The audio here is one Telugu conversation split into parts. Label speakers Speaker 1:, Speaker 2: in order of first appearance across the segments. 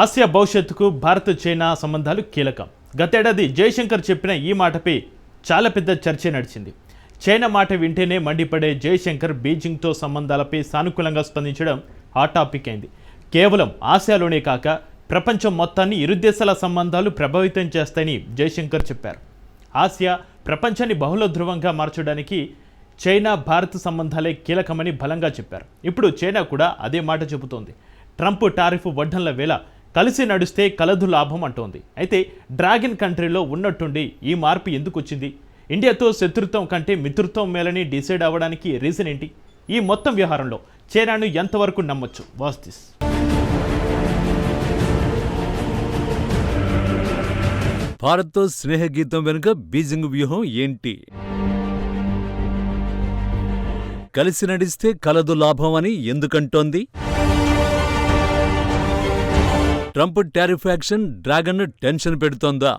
Speaker 1: ఆసియా భవిష్యత్తుకు భారత్ చైనా సంబంధాలు కీలకం. గతేడాది జయశంకర్ చెప్పిన ఈ మాటపై చాలా పెద్ద చర్చ నడిచింది. చైనా మాట వింటేనే మండిపడే జయశంకర్ బీజింగ్తో సంబంధాలపై సానుకూలంగా స్పందించడం హాట్ టాపిక్ అయింది. కేవలం ఆసియాలోనే కాక ప్రపంచం మొత్తాన్ని ఇరు దేశాల సంబంధాలు ప్రభావితం చేస్తాయని జయశంకర్ చెప్పారు. ఆసియా ప్రపంచాన్ని బహుళ ధ్రువంగా మార్చడానికి చైనా భారత్ సంబంధాలే కీలకమని బలంగా చెప్పారు. ఇప్పుడు చైనా కూడా అదే మాట చెబుతోంది. ట్రంప్ టారిఫ్ వడ్డన్ల వేళ కలిసి నడిస్తే కలదు లాభం అంటోంది. అయితే డ్రాగన్ కంట్రీలో ఉన్నట్టుండి ఈ మార్పు ఎందుకు వచ్చింది? ఇండియాతో శత్రుత్వం కంటే మిత్రత్వం మేలని డిసైడ్ అవ్వడానికి రీజన్ ఏంటి? ఈ మొత్తం వ్యవహారంలో చైనాను ఎంతవరకు నమ్మొచ్చు? Watch this.
Speaker 2: భారత్తో స్నేహగీతం వెనుక బీజింగ్ వ్యూహం ఏంటి? కలిసి నడిస్తే కలదు లాభం అని ఎందుకంటోంది? Trump tariff action dragon tension పెడుతోందా?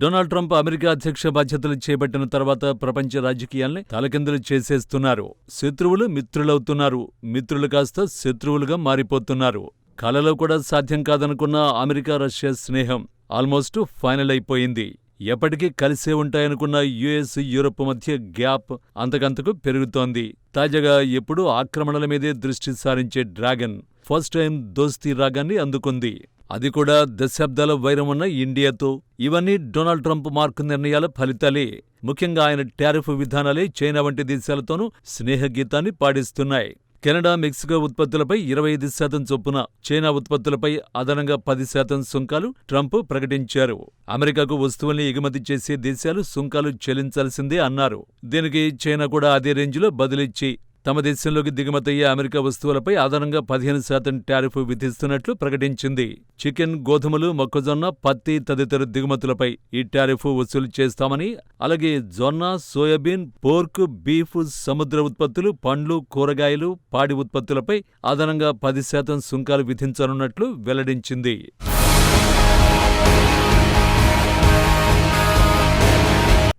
Speaker 2: డొనాల్డ్ ట్రంప్ అమెరికా అధ్యక్ష బాధ్యతలు చేపట్టిన తర్వాత ప్రపంచ రాజకీయాల్ని తలకిందులు చేసేస్తున్నారు. శత్రువులు మిత్రులవుతున్నారు, మిత్రులు కాస్త శత్రువులుగా మారిపోతున్నారు. కలలో కూడా సాధ్యం కాదనుకున్న అమెరికా రష్యా స్నేహం ఆల్మోస్ట్ ఫైనల్ అయిపోయింది. ఎప్పటికీ కలిసే ఉంటాయనుకున్న యుఎస్ యూరప్ మధ్య గ్యాప్ అంతకంతకు పెరుగుతోంది. తాజాగా ఎప్పుడూ ఆక్రమణల మీదే దృష్టి సారించే డ్రాగన్ ఫస్ట్ టైం దోస్తీ రాగాన్ని అందుకుంది. అది కూడా దశాబ్దాల వైరం ఉన్న ఇండియాతో. ఇవన్నీ డొనాల్డ్ ట్రంప్ మార్కు నిర్ణయాల ఫలితాలే. ముఖ్యంగా ఆయన టారిఫ్ విధానాలే చైనా వంటి దేశాలతోనూ స్నేహగీతాన్ని పాడిస్తున్నాయి. కెనడా, మెక్సికో ఉత్పత్తులపై 25% చొప్పున, చైనా ఉత్పత్తులపై అదనంగా 10% సుంకాలు ట్రంప్ ప్రకటించారు. అమెరికాకు వస్తువుల్ని ఎగుమతి చేసే దేశాలు సుంకాలు చెల్లించాల్సిందే అన్నారు. దీనికి చైనా కూడా అదే రేంజ్లో బదులిచ్చి తమ దేశంలోకి దిగుమతయ్యే అమెరికా వస్తువులపై అదనంగా 15% టారిఫ్ విధిస్తున్నట్లు ప్రకటించింది. చికెన్, గోధుమలు, మొక్కజొన్న, పత్తి తదితర దిగుమతులపై ఈ టారిఫ్ వసూలు చేస్తామని, అలాగే జొన్న, సోయాబీన్, పోర్క్, బీఫ్, సముద్ర ఉత్పత్తులు, పండ్లు, కూరగాయలు, పాడి ఉత్పత్తులపై అదనంగా 10% సుంకాలు విధించనున్నట్లు వెల్లడించింది.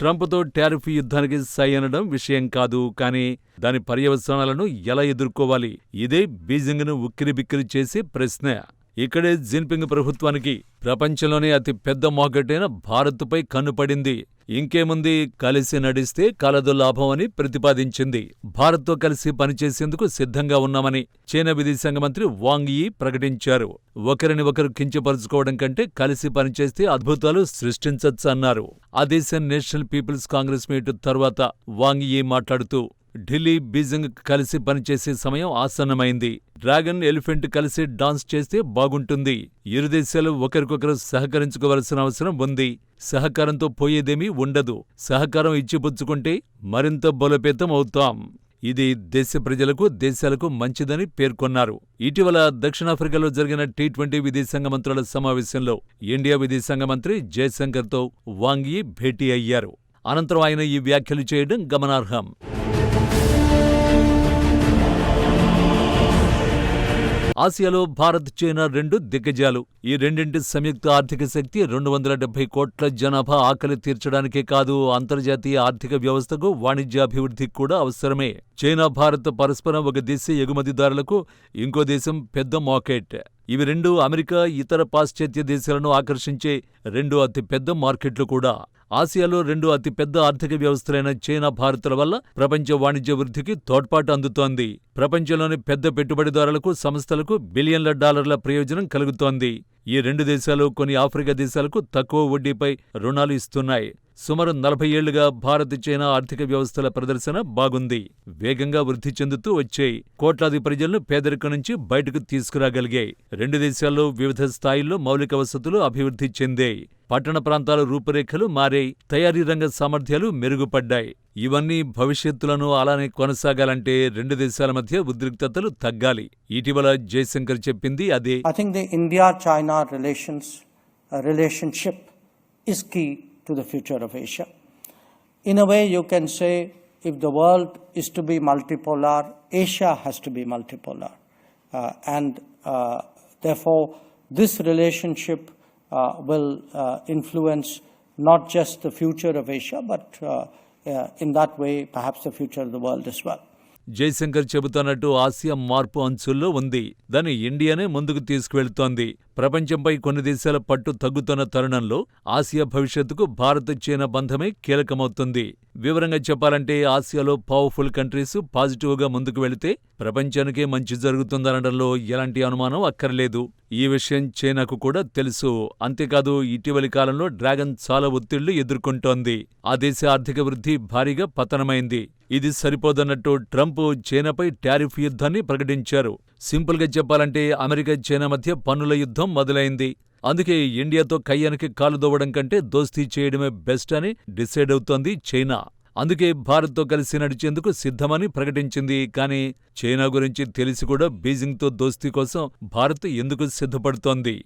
Speaker 2: ట్రంప్తో టారిఫ్ యుద్ధానికి సై అనడం విషయం కాదు, కానీ దాని పర్యవసానాలను ఎలా ఎదుర్కోవాలి? ఇదే బీజింగ్ను ఉక్కిరిబిక్కిరి చేసే ప్రశ్న. ఇక్కడే జిన్పింగ్ ప్రభుత్వానికి ప్రపంచంలోనే అతి పెద్ద మార్కెట్ అయిన భారత్పై కన్నుపడింది. ఇంకేముంది, కలిసి నడిస్తే కలదు లాభం అని ప్రతిపాదించింది. భారత్తో కలిసి పనిచేసేందుకు సిద్ధంగా ఉన్నామని చైనా విదేశాంగ మంత్రి వాంగ్ యీ ప్రకటించారు. ఒకరిని ఒకరు కించపరుచుకోవడం కంటే కలిసి పనిచేస్తే అద్భుతాలు సృష్టించొచ్చన్నారు. ఆ దేశం నేషనల్ పీపుల్స్ కాంగ్రెస్ మీట్ తర్వాత వాంగ్ యీ మాట్లాడుతూ, ఢిల్లీ, బీజింగ్ కలిసి పనిచేసే సమయం ఆసన్నమైంది. డ్రాగన్, ఎలిఫెంట్ కలిసి డాన్స్ చేస్తే బాగుంటుంది. ఇరు దేశాలు ఒకరికొకరు సహకరించుకోవలసిన అవసరం ఉంది. సహకారంతో పోయేదేమీ ఉండదు. సహకారం ఇచ్చిపుచ్చుకుంటే మరింత బలోపేతం అవుతాం. ఇది దేశ ప్రజలకు, దేశాలకు మంచిదని పేర్కొన్నారు. ఇటీవల దక్షిణాఫ్రికాలో జరిగిన T20 విదేశాంగ మంత్రుల సమావేశంలో ఇండియా విదేశాంగ మంత్రి జయశంకర్తో వాంగ్ యీ భేటీ అయ్యారు. అనంతరం ఆయన ఈ వ్యాఖ్యలు చేయడం గమనార్హం. ఆసియాలో భారత్, చైనా రెండు దిగ్గజాలు. ఈ రెండింటి సంయుక్త ఆర్థిక శక్తి 270 కోట్ల జనాభా ఆకలి తీర్చడానికే కాదు, అంతర్జాతీయ ఆర్థిక వ్యవస్థకు, వాణిజ్యాభివృద్ధికి కూడా అవసరమే. చైనా, భారత్ పరస్పరం ఒక దేశ ఎగుమతిదారులకు ఇంకో దేశం పెద్ద మార్కెట్. ఇవి రెండు అమెరికా, ఇతర పాశ్చాత్య దేశాలను ఆకర్షించే రెండు అతిపెద్ద మార్కెట్లు కూడా. ఆసియాలో రెండు అతిపెద్ద ఆర్థిక వ్యవస్థలైన చైనా, భారత్ల వల్ల ప్రపంచ వాణిజ్య వృద్ధికి తోడ్పాటు అందుతోంది. ప్రపంచంలోని పెద్ద పెట్టుబడిదారులకు, సంస్థలకు బిలియన్ల డాలర్ల ప్రయోజనం కలుగుతోంది. ఈ రెండు దేశాలు కొన్ని ఆఫ్రికా దేశాలకు తక్కువ వడ్డీపై రుణాలు ఇస్తున్నాయి. సుమారు 40 ఏళ్లుగా భారత్, చైనా ఆర్థిక వ్యవస్థల ప్రదర్శన బాగుంది. వేగంగా వృద్ధి చెందుతూ వచ్చాయి. కోట్లాది ప్రజలను పేదరికం నుంచి బయటకు తీసుకురాగలిగాయి. రెండు దేశాల్లో వివిధ స్థాయిల్లో మౌలిక వసతులు అభివృద్ధి చెందాయి. పట్టణ ప్రాంతాల రూపురేఖలు మారాయి. తయారీ రంగ సామర్థ్యాలు మెరుగుపడ్డాయి. ఇవన్నీ భవిష్యత్తులను అలానే కొనసాగాలంటే రెండు దేశాల మధ్య ఉద్రిక్తతలు తగ్గాలి. ఇటీవల జయశంకర్ చెప్పింది అదే.
Speaker 3: I think the India-China relationship is key to the future of Asia. In a way, you can say if the world is to be multipolar, Asia has to be multipolar. And therefore, this relationship will influence not just the future of Asia, but in that way, perhaps the future of the world as well.
Speaker 2: Jaishankar చెబుతున్నట్టు ఆసియా మార్పు అంచుల్లో ఉంది. దాన్ని ఇండియానే ముందుకు తీసుకువెళ్తోంది. ప్రపంచంపై కొన్ని దేశాల పట్టు తగ్గుతున్న తరుణంలో ఆసియా భవిష్యత్తుకు భారత్ చైనా బంధమే కీలకమవుతుంది. వివరంగా చెప్పాలంటే ఆసియాలో పవర్ఫుల్ కంట్రీస్ పాజిటివ్గా ముందుకు వెళితే ప్రపంచానికే మంచి జరుగుతుందనడంలో ఎలాంటి అనుమానం అక్కర్లేదు. ఈ విషయం చైనాకు కూడా తెలుసు. అంతేకాదు ఇటీవలి కాలంలో డ్రాగన్ చాలా ఒత్తిళ్లు ఎదుర్కొంటోంది. ఆ దేశ ఆర్థిక వృద్ధి భారీగా పతనమైంది. ఇది సరిపోదన్నట్టు ట్రంప్ చైనాపై టారిఫ్ యుద్ధాన్ని ప్రకటించారు. సింపుల్గా చెప్పాలంటే అమెరికా చైనా మధ్య పన్నుల యుద్ధం మొదలైంది. అందుకే ఇండియాతో కయ్యానికి కాలు దోవడం కంటే దోస్తీ చేయడమే బెస్ట్ అని డిసైడ్ అవుతోంది చైనా. అందుకే భారత్తో కలిసి నడిచేందుకు సిద్ధమని ప్రకటించింది. కానీ చైనా గురించి తెలిసి కూడా బీజింగ్తో దోస్తీ కోసం భారత్ ఎందుకు సిద్ధపడుతోంది?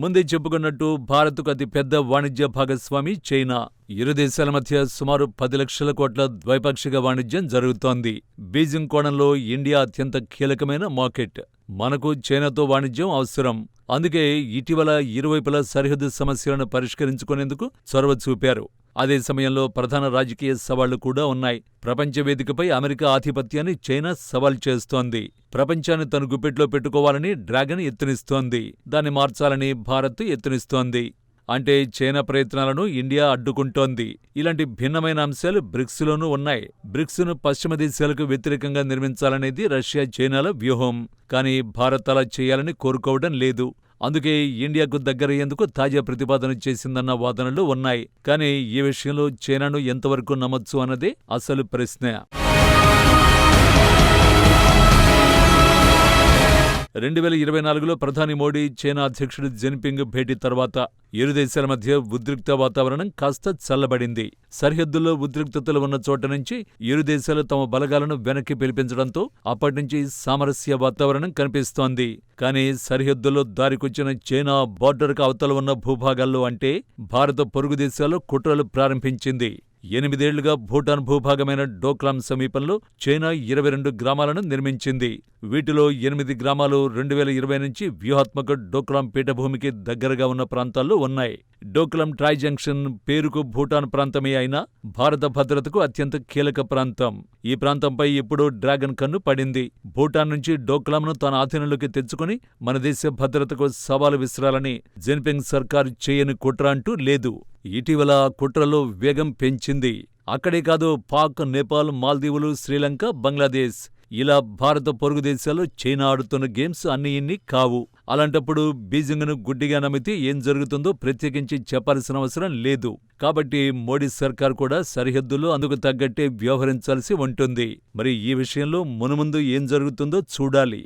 Speaker 2: ముందే చెప్పుకున్నట్టు భారత్కు అతి పెద్ద వాణిజ్య భాగస్వామి చైనా. ఇరు దేశాల మధ్య సుమారు 10 లక్షల కోట్ల ద్వైపాక్షిక వాణిజ్యం జరుగుతోంది. బీజింగ్ కోణంలో ఇండియా అత్యంత కీలకమైన మార్కెట్. మనకు చైనాతో వాణిజ్యం అవసరం. అందుకే ఇటీవల ఇరువైపులా సరిహద్దు సమస్యలను పరిష్కరించుకునేందుకు చొరవ చూపారు. అదే సమయంలో ప్రధాన రాజకీయ సవాళ్లు కూడా ఉన్నాయి. ప్రపంచ వేదికపై అమెరికా ఆధిపత్యాన్ని చైనా సవాల్ చేస్తోంది. ప్రపంచాన్ని తన గుప్పెట్లో పెట్టుకోవాలని డ్రాగన్ యత్నిస్తోంది. దాన్ని మార్చాలని భారత్ యత్నిస్తోంది. అంటే చైనా ప్రయత్నాలను ఇండియా అడ్డుకుంటోంది. ఇలాంటి భిన్నమైన అంశాలు బ్రిక్స్లోనూ ఉన్నాయి. బ్రిక్స్ను పశ్చిమ దేశాలకు వ్యతిరేకంగా నిర్మించాలనేది రష్యా చైనాల వ్యూహం. కానీ భారత్ అలా చేయాలని కోరుకోవడం లేదు. అందుకే ఇండియాకు దగ్గరయ్యేందుకు తాజా ప్రతిపాదన చేసిందన్న వాదనలు ఉన్నాయి. కానీ ఈ విషయంలో చైనాను ఎంతవరకు నమ్మొచ్చు అన్నదే అసలు ప్రశ్న. 2024లో ప్రధాని మోడీ చైనా అధ్యక్షుడు జిన్పింగ్ భేటీ తర్వాత ఇరు దేశాల మధ్య ఉద్రిక్త వాతావరణం కాస్త చల్లబడింది. సరిహద్దుల్లో ఉద్రిక్తతలు ఉన్న చోట నుంచి ఇరు దేశాలు తమ బలగాలను వెనక్కి పిలిపించడంతో అప్పటినుంచి సామరస్య వాతావరణం కనిపిస్తోంది. కానీ సరిహద్దుల్లో దారికొచ్చిన చైనా బార్డర్కు అవతల ఉన్న భూభాగాల్లో అంటే భారత పొరుగు దేశాల్లో కుట్రలు ప్రారంభించింది. 8 ఏళ్లుగా భూటాన్ భూభాగమైన డోక్లాం సమీపంలో చైనా 22 గ్రామాలను నిర్మించింది. వీటిలో 8 గ్రామాలు 2020 నుంచి వ్యూహాత్మక డోక్లాం పీఠభూమికి దగ్గరగా ఉన్న ప్రాంతాల్లో ఉన్నాయి. డోక్లాం ట్రాయ్ జంక్షన్ పేరుకు భూటాన్ ప్రాంతమే అయినా భారత భద్రతకు అత్యంత కీలక ప్రాంతం. ఈ ప్రాంతంపై ఎప్పుడో డ్రాగన్ కన్ను పడింది. భూటాన్ నుంచి డోక్లాంను తన ఆధీనంలోకి తెచ్చుకుని మన దేశ భద్రతకు సవాలు విసరాలని జిన్పింగ్ సర్కారు చేయని కుట్ర అంటూ లేదు. ఇటీవల కుట్రలో వేగం పెంచింది. అక్కడే కాదు, పాక్, నేపాల్, మాల్దీవులు, శ్రీలంక, బంగ్లాదేశ్ ఇలా భారత పొరుగు దేశాల్లో చైనా ఆడుతున్న గేమ్స్ అన్నీ ఇన్ని కావు. అలాంటప్పుడు బీజింగ్ను గుడ్డిగా నమ్మితే ఏం జరుగుతుందో ప్రత్యేకించి చెప్పాల్సిన అవసరం లేదు. కాబట్టి మోడీ సర్కార్ కూడా సరిహద్దుల్లో అందుకు తగ్గట్టే వ్యవహరించాల్సి ఉంటుంది. మరి ఈ విషయంలో మునుముందు ఏం జరుగుతుందో చూడాలి.